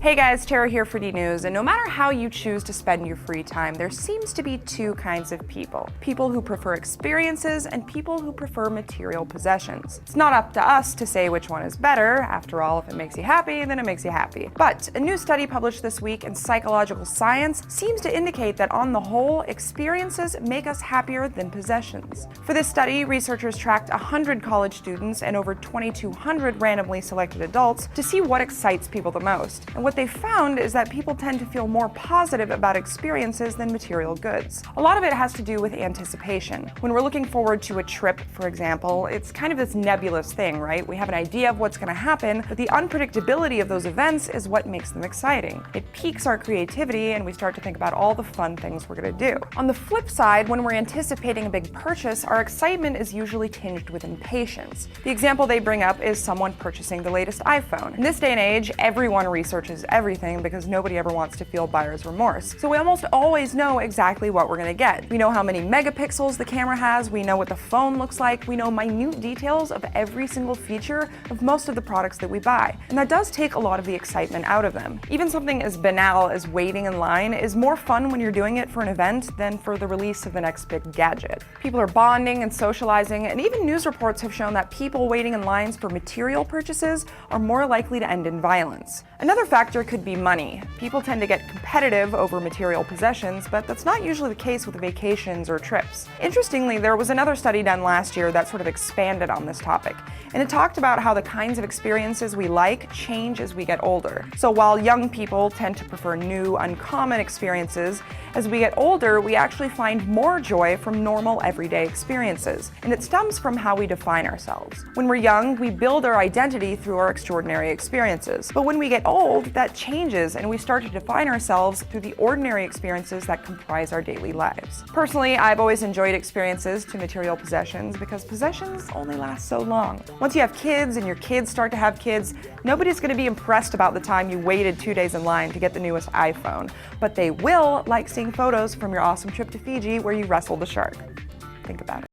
Hey guys, Tara here for DNews, and no matter how you choose to spend your free time, there seems to be two kinds of people. People who prefer experiences and people who prefer material possessions. It's not up to us to say which one is better. After all, if it makes you happy, then it makes you happy. But a new study published this week in Psychological Science seems to indicate that on the whole, experiences make us happier than possessions. For this study, researchers tracked 100 college students and over 2,200 randomly selected adults to see what excites people the most. And what they found is that people tend to feel more positive about experiences than material goods. A lot of it has to do with anticipation. When we're looking forward to a trip, for example, it's kind of this nebulous thing, right? We have an idea of what's going to happen, but the unpredictability of those events is what makes them exciting. It piques our creativity and we start to think about all the fun things we're going to do. On the flip side, when we're anticipating a big purchase, our excitement is usually tinged with impatience. The example they bring up is someone purchasing the latest iPhone. In this day and age, everyone researches everything because nobody ever wants to feel buyer's remorse. So we almost always know exactly what we're going to get. We know how many megapixels the camera has, we know what the phone looks like, we know minute details of every single feature of most of the products that we buy. And that does take a lot of the excitement out of them. Even something as banal as waiting in line is more fun when you're doing it for an event than for the release of the next big gadget. People are bonding and socializing, and even news reports have shown that people waiting in lines for material purchases are more likely to end in violence. Another factor could be money. People tend to get competitive over material possessions, but that's not usually the case with vacations or trips. Interestingly, there was another study done last year that sort of expanded on this topic, and it talked about how the kinds of experiences we like change as we get older. So while young people tend to prefer new, uncommon experiences, as we get older, we actually find more joy from normal, everyday experiences, and it stems from how we define ourselves. When we're young, we build our identity through our extraordinary experiences, but when we get old, that changes and we start to define ourselves through the ordinary experiences that comprise our daily lives. Personally, I've always enjoyed experiences to material possessions because possessions only last so long. Once you have kids and your kids start to have kids, nobody's going to be impressed about the time you waited 2 days in line to get the newest iPhone, but they will like seeing photos from your awesome trip to Fiji where you wrestled a shark. Think about it.